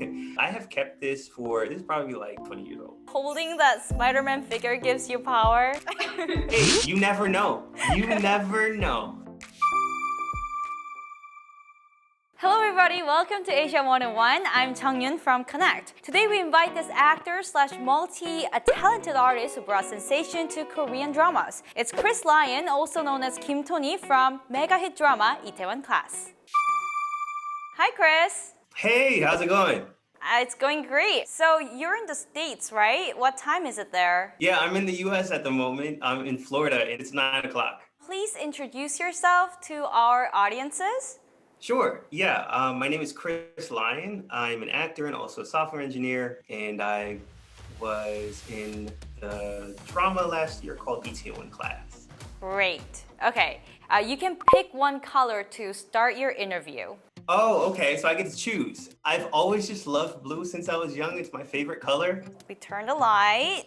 I have kept this is probably like 20 years old. Holding that Spiderman figure gives you power. Hey, you never know. You never know. Hello everybody, welcome to Asia 101. I'm Changyun from Connect. Today we invite this actor slash multi-talented artist who brought sensation to Korean dramas. It's Lyon, also known as Toni Kim from mega hit drama Itaewon Class. Hi Chris. Hey, how's it going? It's going great. So you're in the States, right? What time is it there? Yeah, I'm in the US at the moment. I'm in Florida and it's 9 o'clock. Please introduce yourself to our audiences. Sure, yeah. My name is Lyon. I'm an actor and also a software engineer, and I was in the drama last year called Itaewon Class. Great. Okay, you can pick one color to start your interview. Oh, okay, so I get to choose. I've always just loved blue since I was young. It's my favorite color. We turn the light.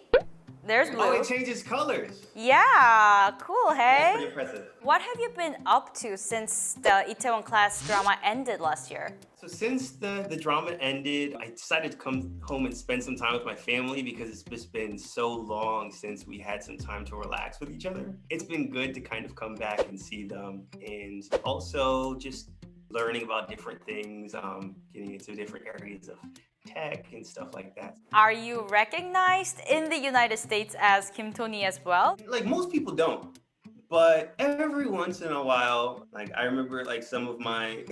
There's blue. Oh, it changes colors. Yeah, cool, hey? That's pretty impressive. What have you been up to since the Itaewon Class drama ended last year? So since the drama ended, I decided to come home and spend some time with my family because it's just been so long since we had some time to relax with each other. It's been good to kind of come back and see them, and also just learning about different things, getting into different areas of tech and stuff like that. Are you recognized in the United States as Toni as well? Like most people don't, but every once in a while, like I remember like some of my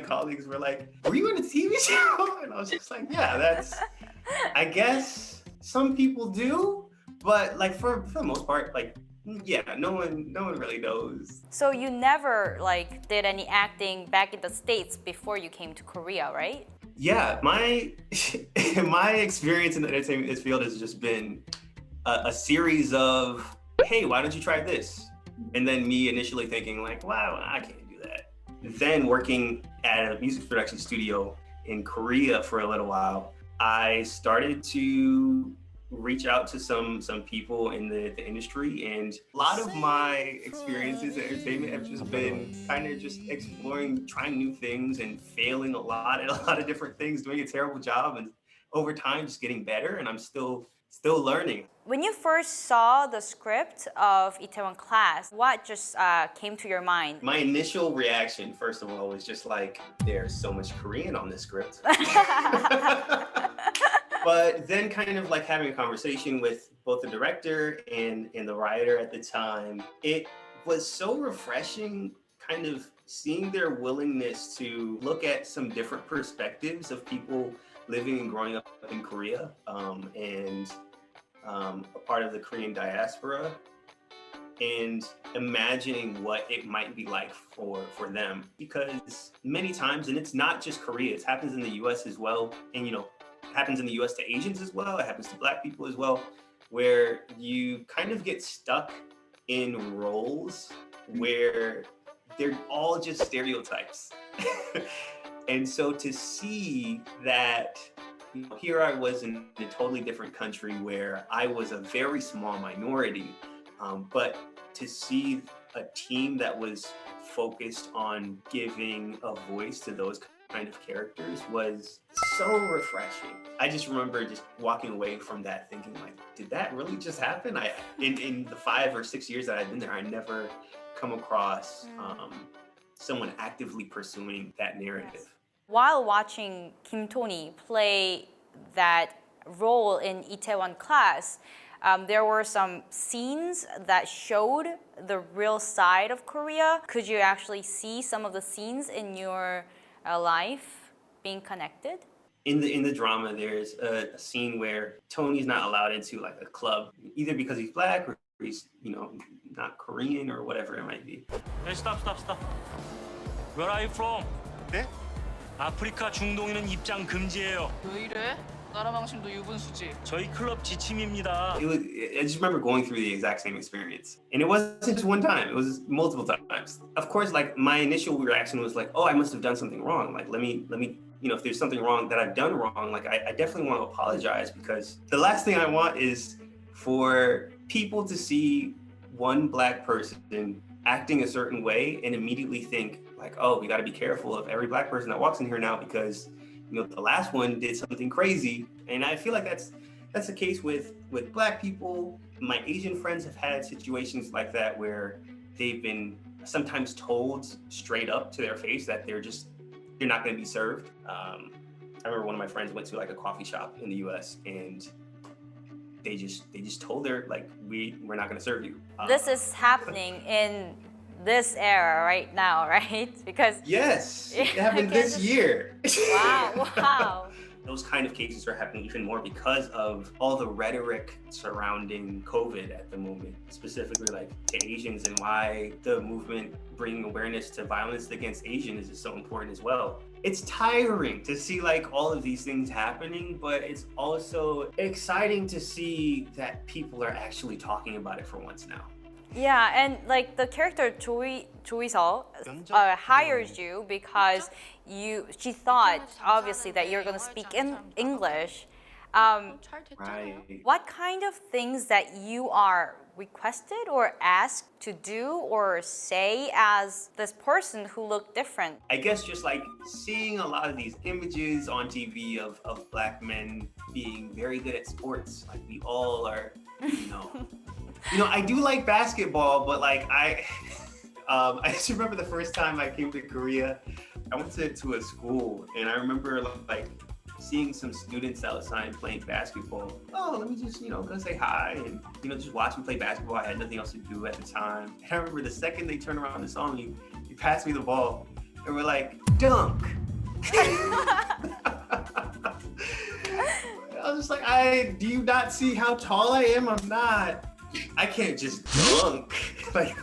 colleagues were like, "Were you in a TV show?" And I was just like, "Yeah, I guess some people do, but like for the most part, like yeah, no one really knows." So you never like did any acting back in the States before you came to Korea, right? Yeah, my experience in the entertainment field has just been a series of, hey, why don't you try this? And then me initially thinking like, wow, I can't do that. Then working at a music production studio in Korea for a little while, I started to reach out to some people in the industry, and a lot of my experiences in entertainment have just been kind of just exploring, trying new things and failing a lot at a lot of different things, doing a terrible job, and over time just getting better, and I'm still learning. When you first saw the script of Itaewon Class, what just came to your mind? My initial reaction, first of all, was just like, there's so much Korean on this script. But then kind of like having a conversation with both the director and the writer at the time, it was so refreshing kind of seeing their willingness to look at some different perspectives of people living and growing up in Korea, and a part of the Korean diaspora, and imagining what it might be like for them. Because many times, and it's not just Korea, it happens in the US as well, and happens in the US to Asians as well, it happens to Black people as well, where you kind of get stuck in roles where they're all just stereotypes. And so to see that, here I was in a totally different country where I was a very small minority, but to see a team that was focused on giving a voice to those kind of characters was so refreshing. I just remember just walking away from that thinking like, did that really just happen? In the 5 or 6 years that I've been there, I never come across someone actively pursuing that narrative. While watching Toni play that role in Itaewon Class, there were some scenes that showed the real side of Korea. Could you actually see some of the scenes in your life being connected? In the drama, there's a scene where Tony's not allowed into like a club, either because he's Black or he's not Korean or whatever it might be. Hey, stop. Where are you from? 네? 아프리카 중동인은 입장 금지예요. 왜 이래? 나라 방심도 유분수지. 저희 클럽 지침입니다. I just remember going through the exact same experience. And it wasn't just one time, it was multiple times. Of course, like my initial reaction was like, oh, I must have done something wrong. Like, let me, if there's something wrong that I've done wrong, like I definitely want to apologize, because the last thing I want is for people to see one Black person acting a certain way and immediately think like, oh, we got to be careful of every Black person that walks in here now because the last one did something crazy. And I feel like that's the case with Black people. My Asian friends have had situations like that where they've been sometimes told straight up to their face that they're not going to be served. I remember one of my friends went to like a coffee shop in the US, and they just told her, like, we're not going to serve you. This is happening in this era right now, right? Because yes, it happened this year. Wow. Those kind of cases are happening even more because of all the rhetoric surrounding COVID at the moment, specifically like to Asians, and why the movement bringing awareness to violence against Asians is so important as well. It's tiring to see like all of these things happening, but it's also exciting to see that people are actually talking about it for once now. Yeah, and like the character Choi-seo hires you because she thought obviously that you're gonna speak in English. Right. What kind of things that you are requested or asked to do or say as this person who looked different? I guess just like seeing a lot of these images on TV of Black men being very good at sports, like we all are, I do like basketball, but like I just remember the first time I came to Korea, I went to a school, and I remember like seeing some students outside playing basketball. Oh, let me just, go say hi and, just watch them play basketball. I had nothing else to do at the time. And I remember the second they turned around and saw me, they passed me the ball and were like, dunk. I was just like, do you not see how tall I am? I can't just dunk. Like,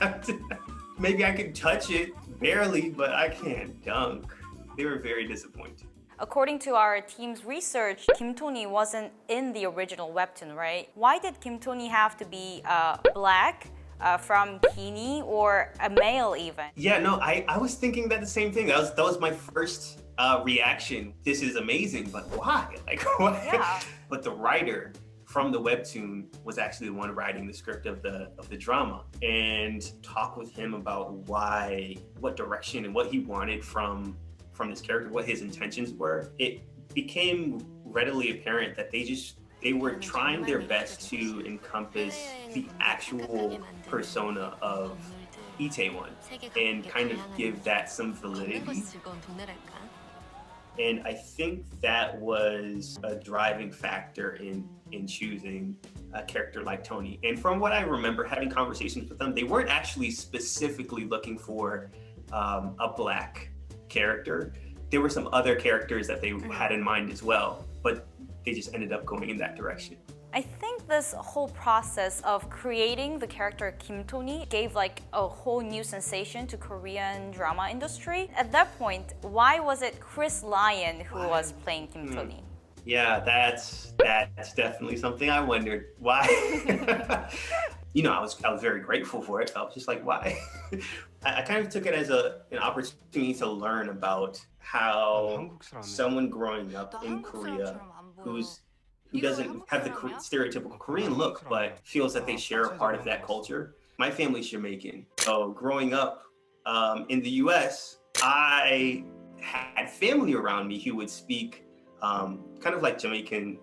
maybe I can touch it barely, but I can't dunk. They were very disappointed. According to our team's research, Kim Toni wasn't in the original webtoon, right? Why did Kim Toni have to be Black, from Guinea, or a male even? Yeah, no, I was thinking that the same thing. That was my first reaction. This is amazing, but why? Like, why? Yeah. But the writer from the webtoon was actually the one writing the script of the drama, and talk with him about what direction and what he wanted from this character, what his intentions were. It became readily apparent that they were trying their best to encompass the actual persona of Itaewon and kind of give that some validity. And I think that was a driving factor in choosing a character like Toni. And from what I remember having conversations with them, they weren't actually specifically looking for a Black character. There were some other characters that they had in mind as well, but they just ended up going in that direction. I think this whole process of creating the character Kim Toni gave like a whole new sensation to Korean drama industry. At that point, why was it Lyon who was playing Kim Toni? Yeah, that's definitely something I wondered. Why? I was very grateful for it. I was just like, why? I kind of took it as an opportunity to learn about how someone growing up in Korea who doesn't have the stereotypical Korean look, but feels that they share a part of that culture. My family's Jamaican. So growing up in the US, I had family around me who would speak kind of like Jamaican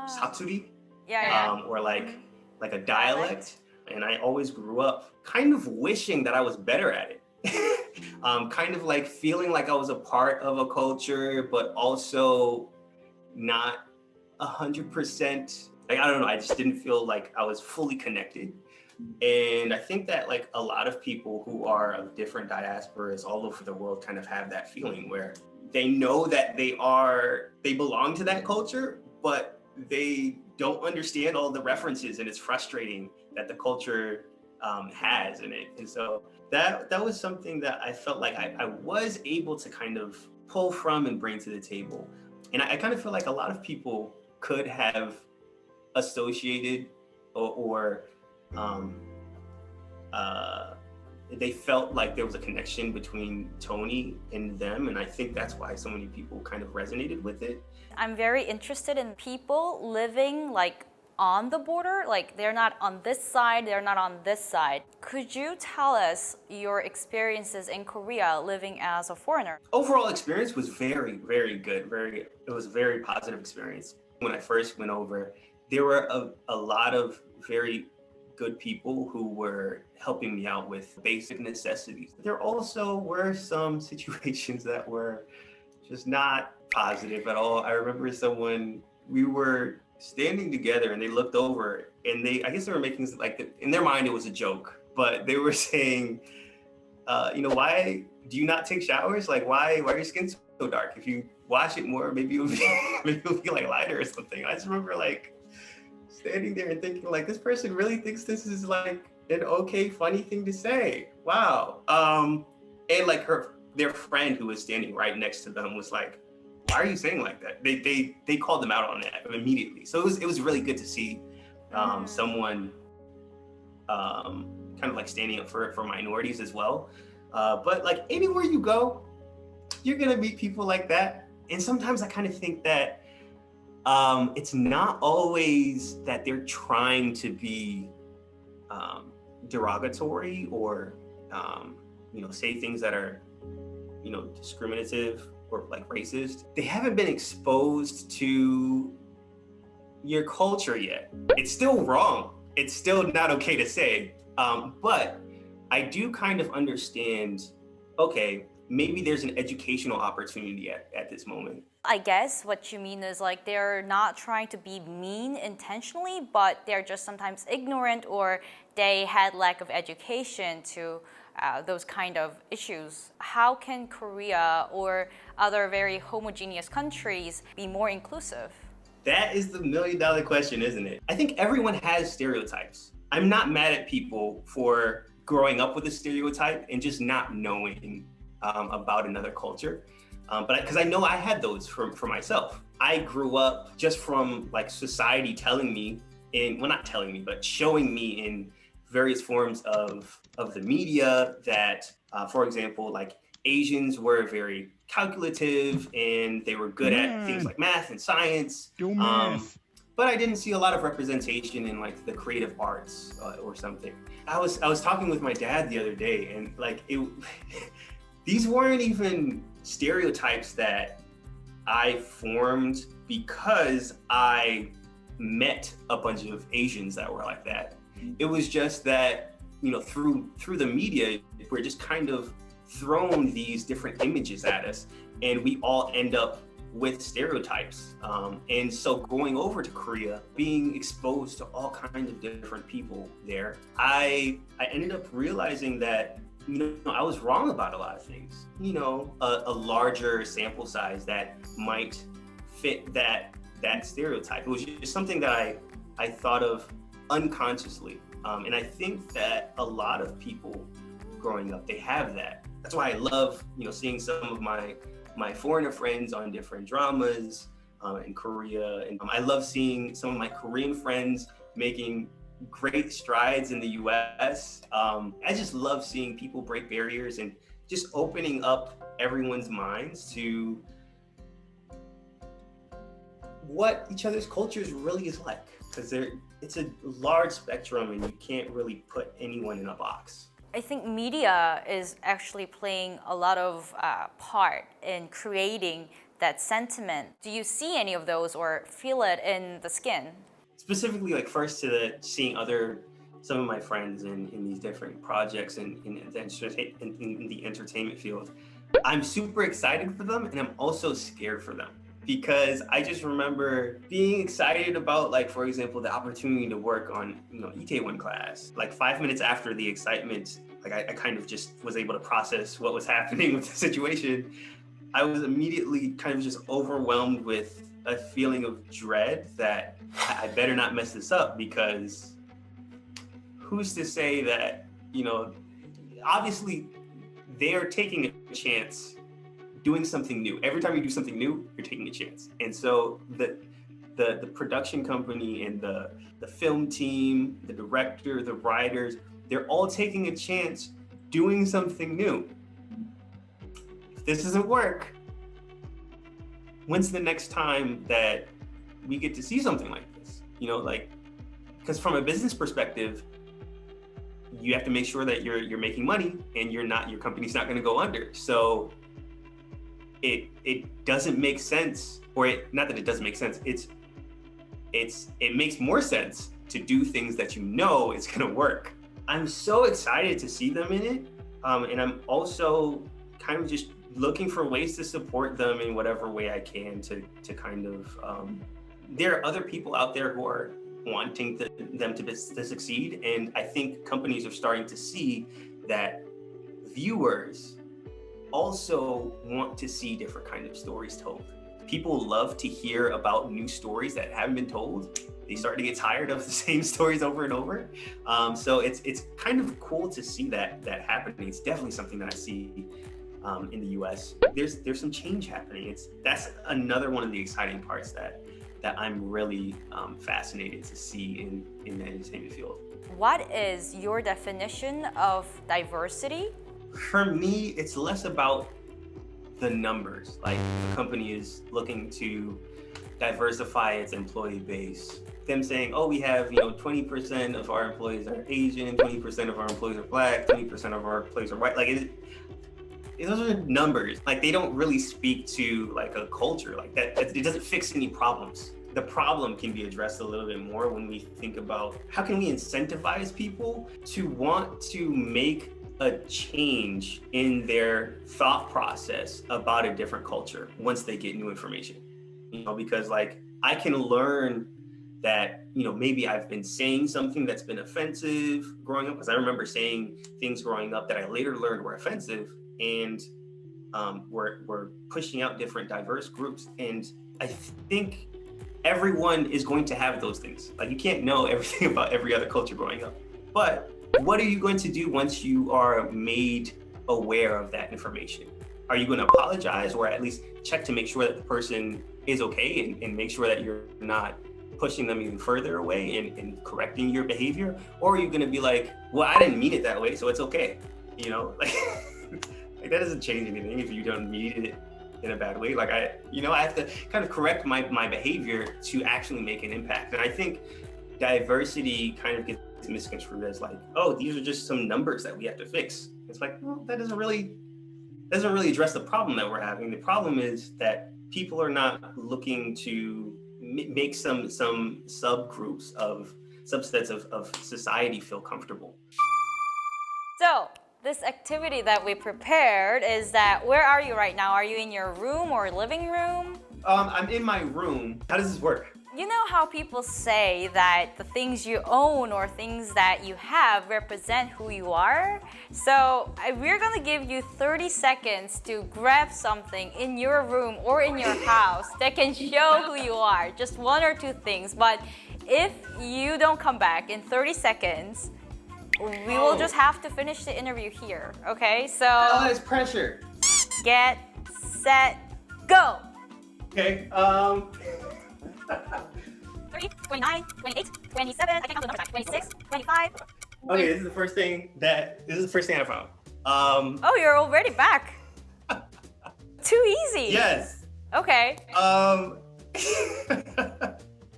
Satsuri, or like a dialect. And I always grew up kind of wishing that I was better at it. Kind of like feeling like I was a part of a culture, but also not 100%. Like, I don't know, I just didn't feel like I was fully connected. And I think that like a lot of people who are of different diasporas all over the world kind of have that feeling where they know that they belong to that culture, but they don't understand all the references, and it's frustrating that the culture has in it. And so that was something that I felt like I was able to kind of pull from and bring to the table. And I kind of feel like a lot of people could have associated or they felt like there was a connection between Toni and them, and I think that's why so many people kind of resonated with it. I'm very interested in people living like on the border, like they're not on this side, they're not on this side. Could you tell us your experiences in Korea living as a foreigner? Overall experience was very, very good. It was a very positive experience. When I first went over, there were a lot of very good people who were helping me out with basic necessities. There also were some situations that were just not positive at all. I remember we were standing together and they looked over and I guess they were making like, in their mind it was a joke, but they were saying, why do you not take showers? Like, why are your skin so dark? If you wash it more, maybe it'll be like lighter or something. I just remember like standing there and thinking like, this person really thinks this is like an okay, funny thing to say. Wow. And like their friend who was standing right next to them was like, why are you saying like that? They called them out on that immediately. So it was really good to see someone kind of like standing up for minorities as well. But like anywhere you go, you're gonna meet people like that. And sometimes I kind of think that it's not always that they're trying to be derogatory or say things that are discriminative or like racist. They haven't been exposed to your culture yet. It's still wrong. It's still not okay to say. But I do kind of understand, okay, maybe there's an educational opportunity at this moment. I guess what you mean is like they're not trying to be mean intentionally, but they're just sometimes ignorant or they had lack of education to those kind of issues. How can Korea or other very homogeneous countries be more inclusive? That is the $1 million question, isn't it? I think everyone has stereotypes. I'm not mad at people for growing up with a stereotype and just not knowing about another culture. But because I know I had those for myself. I grew up just from like society telling me not telling me, but showing me in various forms of the media that, for example, like Asians were very calculative and they were good at things like math and science. But I didn't see a lot of representation in like the creative arts or something. I was talking with my dad the other day and like these weren't even stereotypes that I formed because I met a bunch of Asians that were like that. It was just that, through the media, we're just kind of thrown these different images at us and we all end up with stereotypes. And so going over to Korea, being exposed to all kinds of different people there, I ended up realizing that I was wrong about a lot of things. A larger sample size that might fit that stereotype. It was just something that I thought of unconsciously. And I think that a lot of people growing up, they have that. That's why I love, seeing some of my foreigner friends on different dramas in Korea. And I love seeing some of my Korean friends making great strides in the US. I just love seeing people break barriers and just opening up everyone's minds to what each other's cultures really is like. Because it's a large spectrum and you can't really put anyone in a box. I think media is actually playing a lot of part in creating that sentiment. Do you see any of those or feel it in the skin? Specifically, like first to seeing some of my friends in these different projects in the entertainment field. I'm super excited for them and I'm also scared for them. Because I just remember being excited about, like, for example, the opportunity to work on, Itaewon Class. Like 5 minutes after the excitement, like I kind of just was able to process what was happening with the situation. I was immediately kind of just overwhelmed with a feeling of dread that I better not mess this up because who's to say that, obviously they are taking a chance doing something new. Every time you do something new, you're taking a chance. And so the production company and the film team, the director, the writers, they're all taking a chance doing something new. If this doesn't work, when's the next time that we get to see something like this? because from a business perspective, you have to make sure that you're making money and your company's not going to go under. So it doesn't make sense, not that it doesn't make sense. It makes more sense to do things that you know it's going to work. I'm so excited to see them in it, and I'm also kind of just looking for ways to support them in whatever way I can to kind of. There are other people out there who are wanting them to succeed, and I think companies are starting to see that viewers also want to see different kinds of stories told. People love to hear about new stories that haven't been told. They start to get tired of the same stories over and over. So it's kind of cool to see that happening. It's definitely something that I see in the US. There's some change happening. That's another one of the exciting parts that I'm really fascinated to see in the entertainment field. What is your definition of diversity? For me, it's less about the numbers. Like, if a company is looking to diversify its employee base, them saying, oh, we have 20% of our employees are Asian, 20% of our employees are Black, 20% of our employees are white. Like, those are numbers. Like, they don't really speak to like a culture like that. It doesn't fix any problems. The problem can be addressed a little bit more when we think about how can we incentivize people to want to make a change in their thought process about a different culture once they get new information. Because like, I can learn that, maybe I've been saying something that's been offensive growing up, because I remember saying things growing up that I later learned were offensive, and we're pushing out different diverse groups. And I think everyone is going to have those things. Like, you can't know everything about every other culture growing up. But what are you going to do once you are made aware of that information? Are you going to apologize, or at least check to make sure that the person is okay, and make sure that you're not pushing them even further away and correcting your behavior? Or are you going to be like, well, I didn't mean it that way, so it's okay. Like that doesn't change anything if you don't mean it in a bad way. Like, I have to kind of correct my behavior to actually make an impact. And I think diversity kind of gets misconstrued as like, oh, these are just some numbers that we have to fix. It's like, well, that doesn't really address the problem that we're having. The problem is that people are not looking to make some subsets of society feel comfortable. So, this activity that we prepared is that, where are you right now? Are you in your room or living room? I'm in my room. How does this work? You know how people say that the things you own or things that you have represent who you are? So we're gonna give you 30 seconds to grab something in your room or in your house that can show who you are. Just one or two things. But if you don't come back in 30 seconds, we will just have to finish the interview here, okay? So that's pressure. Get, set, go. Okay. 30, 29, 28, 27, I can count the numbers back. 26, 25. Okay, this is the first thing I found. Oh, you're already back. Too easy. Yes. Okay. When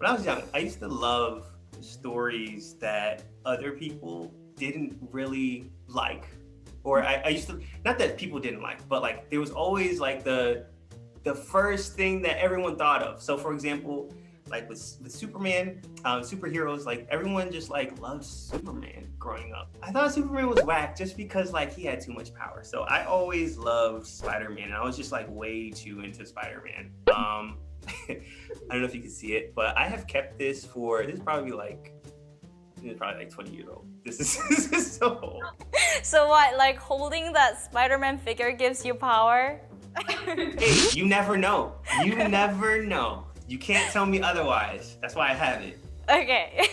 I was young, I used to love stories that other people didn't really like. Or I used to, not that people didn't like, but like there was always like the first thing that everyone thought of. So for example, like with Superman, superheroes, like everyone just like loved Superman growing up. I thought Superman was whack just because like he had too much power. So I always loved Spiderman, and I was just like way too into Spiderman. I don't know if you can see it, but I have kept this is probably like 20 years old. This is so old. So what, like holding that Spider-Man figure gives you power? Hey, you never know. You never know. You can't tell me otherwise. That's why I have it. Okay.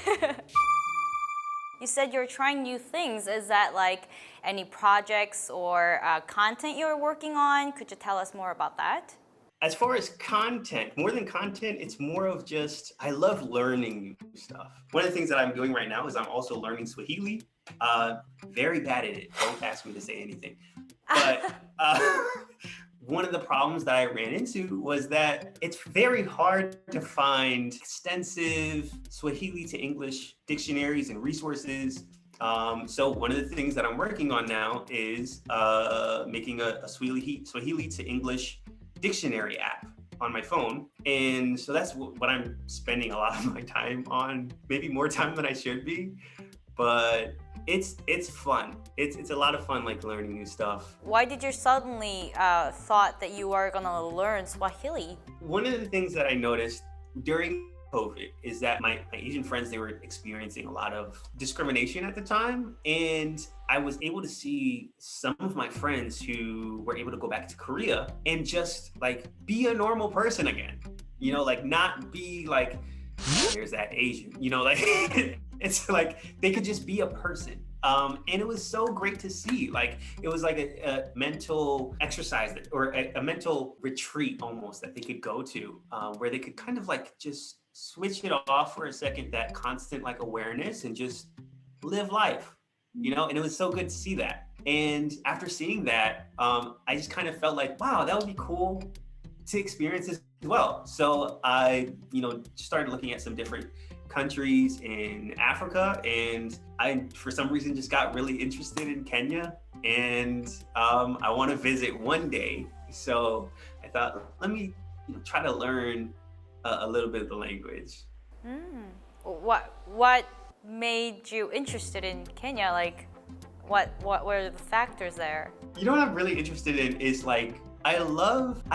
You said you're trying new things. Is that like any projects or content you're working on? Could you tell us more about that? As far as content, more than content, it's more of just, I love learning new stuff. One of the things that I'm doing right now is I'm also learning Swahili. Very bad at it. Don't ask me to say anything. But one of the problems that I ran into was that it's very hard to find extensive Swahili to English dictionaries and resources. So one of the things that I'm working on now is making a Swahili to English dictionary app on my phone. And so that's what I'm spending a lot of my time on, maybe more time than I should be, but it's fun. It's a lot of fun, like learning new stuff. Why did you suddenly thought that you are gonna learn Swahili? One of the things that I noticed during COVID is that my Asian friends, they were experiencing a lot of discrimination at the time. And I was able to see some of my friends who were able to go back to Korea and just like be a normal person again. You know, like not be like, there's that Asian, you know, like it's like they could just be a person. And it was so great to see. Like it was like a mental exercise or a mental retreat almost that they could go to, where they could kind of like just switch it off for a second, that constant like awareness, and just live life, you know. And it was so good to see that. And after seeing that, I just kind of felt like, wow, that would be cool to experience this as well. So I, you know, started looking at some different countries in Africa, and I, for some reason, just got really interested in Kenya, and I want to visit one day. So I thought, let me, you know, try to learn a little bit of the language. What made you interested in Kenya? Like, what were the factors there? You know what I'm really interested in is like, I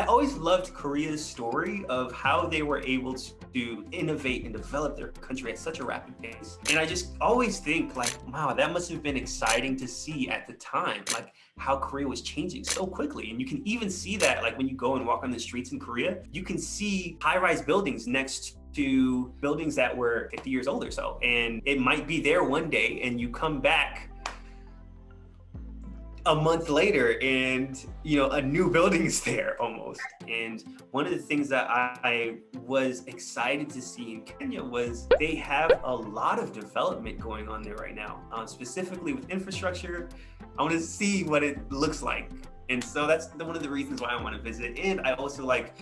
always loved Korea's story of how they were able to innovate and develop their country at such a rapid pace. And I just always think like, wow, that must have been exciting to see at the time, like how Korea was changing so quickly. And you can even see that like when you go and walk on the streets in Korea, you can see high-rise buildings next to buildings that were 50 years old or so. And it might be there one day and you come back a month later and, you know, a new building is there almost. And one of the things that I was excited to see in Kenya was they have a lot of development going on there right now, specifically with infrastructure. I want to see what it looks like. And so that's one of the reasons why I want to visit. And I also like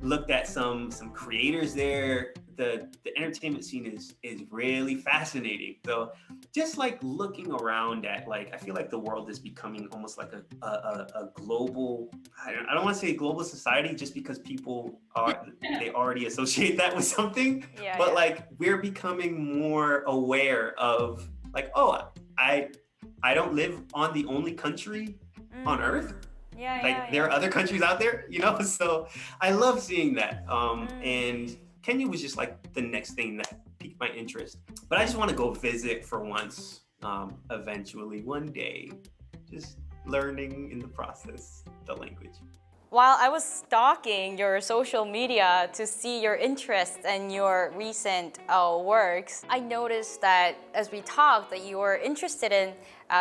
looked at some creators there. The entertainment scene is really fascinating. So just like looking around at, like, I feel like the world is becoming almost like a global, I don't want to say global society just because people they already associate that with something. Yeah, but yeah. like we're becoming more aware of like, oh, I don't live on the only country on earth. Yeah, Like there are other countries out there, you know? So I love seeing that. And Kenya was just like the next thing that piqued my interest. But I just want to go visit for once, eventually, one day, just learning in the process the language. While I was stalking your social media to see your interests and your recent works, I noticed that as we talked that you were interested in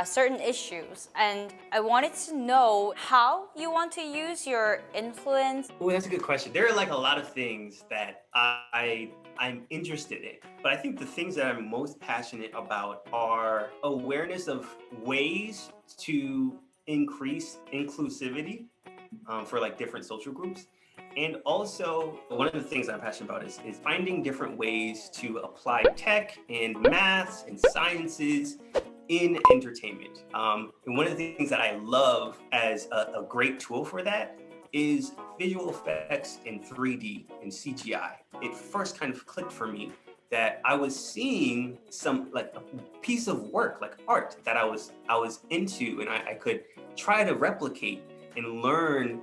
certain issues, and I wanted to know how you want to use your influence. Oh, that's a good question. There are like a lot of things that I'm interested in, but I think the things that I'm most passionate about are awareness of ways to increase inclusivity for like different social groups. And also one of the things I'm passionate about is finding different ways to apply tech and maths and sciences in entertainment. And one of the things that I love as a great tool for that is visual effects in 3D and CGI. It first kind of clicked for me that I was seeing some like a piece of work, like art that I was into, and I could try to replicate and learn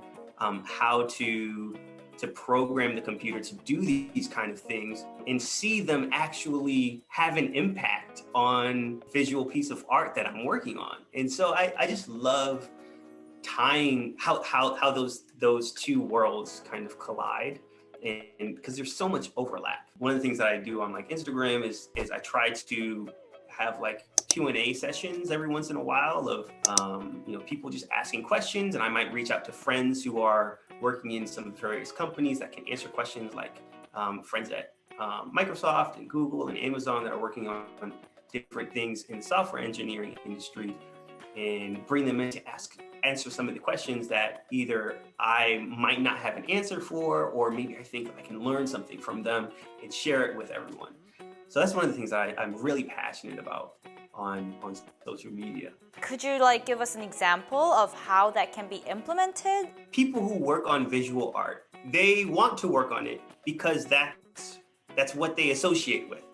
how to program the computer to do these kind of things and see them actually have an impact on visual piece of art that I'm working on. And so I just love tying how those two worlds kind of collide, and because there's so much overlap. One of the things that I do on like Instagram is I try to have like Q&A sessions every once in a while of you know, people just asking questions, and I might reach out to friends who are working in some various companies that can answer questions, like friends at Microsoft and Google and Amazon that are working on different things in the software engineering industry, and bring them in to ask answer some of the questions that either I might not have an answer for, or maybe I think I can learn something from them and share it with everyone. So that's one of the things I'm really passionate about on social media. Could you like give us an example of how that can be implemented? People who work on visual art, they want to work on it because that's what they associate with.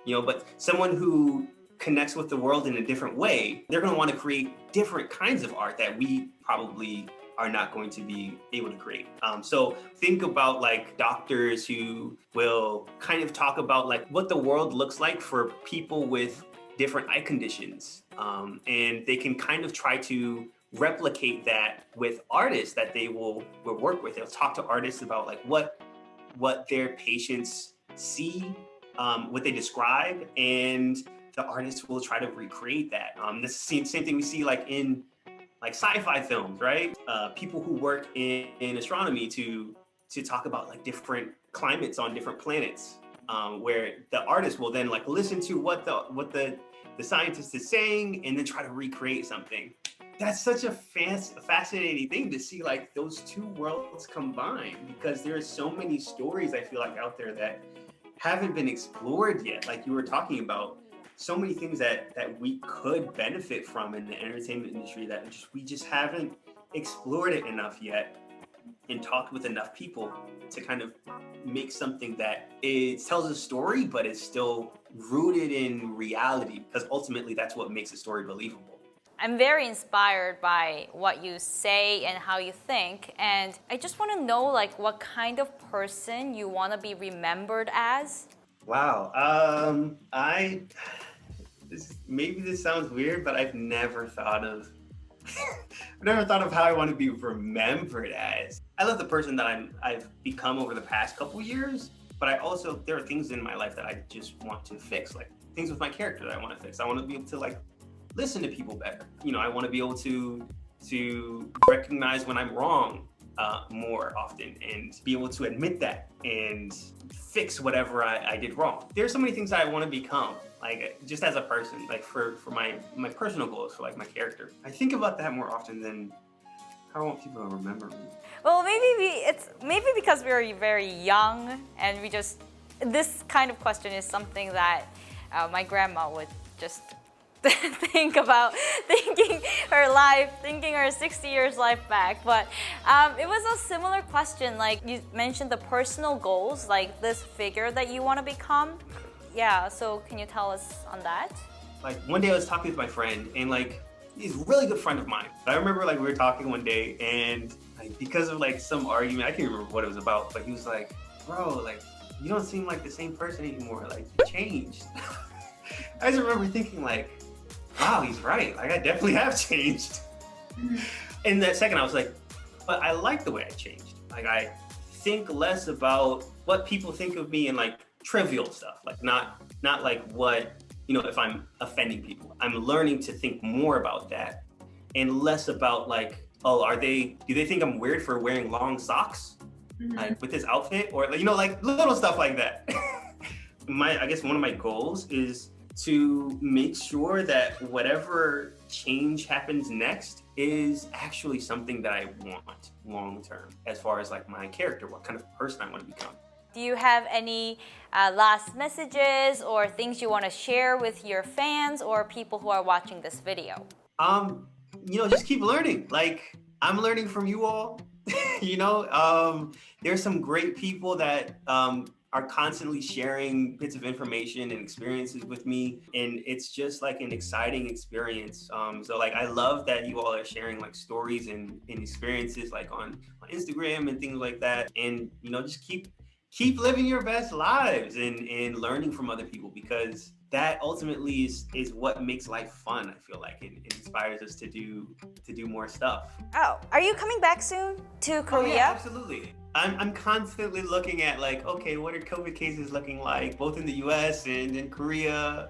But someone who connects with the world in a different way, they're going to want to create different kinds of art that we probably are not going to be able to create. So think about like doctors who will kind of talk about like what the world looks like for people with different eye conditions. And they can kind of try to replicate that with artists that they will work with. They'll talk to artists about like what their patients see, what they describe, and the artists will try to recreate that. This is the same thing we see like in like sci-fi films, right? People who work in astronomy to talk about like different climates on different planets, where the artist will then like listen to what the scientist is saying and then try to recreate something. That's such a fascinating thing to see like those two worlds combined, because there are so many stories I feel like out there that haven't been explored yet. Like you were talking about, so many things that we could benefit from in the entertainment industry that we just haven't explored it enough yet and talked with enough people to kind of make something that it tells a story, but is still rooted in reality, because ultimately that's what makes a story believable. I'm very inspired by what you say and how you think, and I just want to know like what kind of person you want to be remembered as. Wow. Maybe this sounds weird, but I've never thought of how I want to be remembered as. I love the person that I've become over the past couple years, but there are things in my life that I just want to fix, like things with my character that I want to fix. I want to be able to like listen to people better. I want to be able to recognize when I'm wrong more often, and be able to admit that and fix whatever I did wrong. There's so many things that I want to become, like just as a person, like for my personal goals, for like my character. I think about that more often than how I want people to remember me. Well, maybe because we're very young, and this kind of question is something that my grandma would just think about, thinking her 60 years life back. But it was a similar question. Like you mentioned the personal goals, like this figure that you want to become. Yeah, so can you tell us on that? Like one day I was talking with my friend, and like he's a really good friend of mine. I remember like we were talking one day, and like because of like some argument, I can't remember what it was about, but he was like, "Bro, like you don't seem like the same person anymore. Like you changed." I just remember thinking like, wow, he's right. Like I definitely have changed. In that second, I was like, but I like the way I changed. Like I think less about what people think of me and like trivial stuff. Like not like what, if I'm offending people. I'm learning to think more about that and less about like, oh, do they think I'm weird for wearing long socks? Like with this outfit, or like little stuff like that. I guess one of my goals is to make sure that whatever change happens next is actually something that I want long term, as far as like my character, what kind of person I want to become. Do you have any last messages or things you want to share with your fans or people who are watching this video? Just keep learning. Like I'm learning from you all. There's some great people that are constantly sharing bits of information and experiences with me, and it's just like an exciting experience. So like I love that you all are sharing like stories and experiences like on Instagram and things like that, and just keep living your best lives and learning from other people, because that ultimately is what makes life fun. I feel like it inspires us to do more stuff. Oh, are you coming back soon to Korea? Oh, yeah, absolutely. I'm constantly looking at like, okay, what are COVID cases looking like, both in the US and in Korea,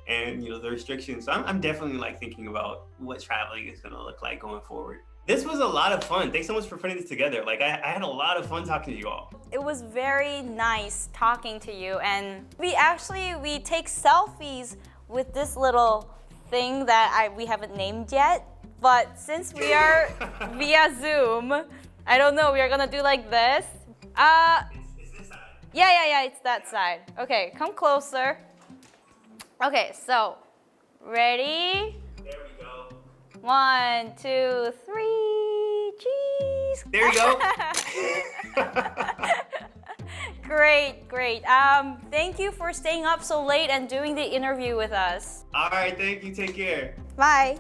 and the restrictions. So I'm definitely like thinking about what traveling is gonna look like going forward. This was a lot of fun. Thanks so much for putting this together. Like I had a lot of fun talking to you all. It was very nice talking to you, and we take selfies with this little thing that we haven't named yet. but since we are via Zoom, I don't know, we are gonna do like this. Is this side? Yeah, it's that side. Okay, come closer. Okay, so, ready? There we go. 1, 2, 3, cheese. There you go. Great. Thank you for staying up so late and doing the interview with us. All right, thank you. Take care. Bye.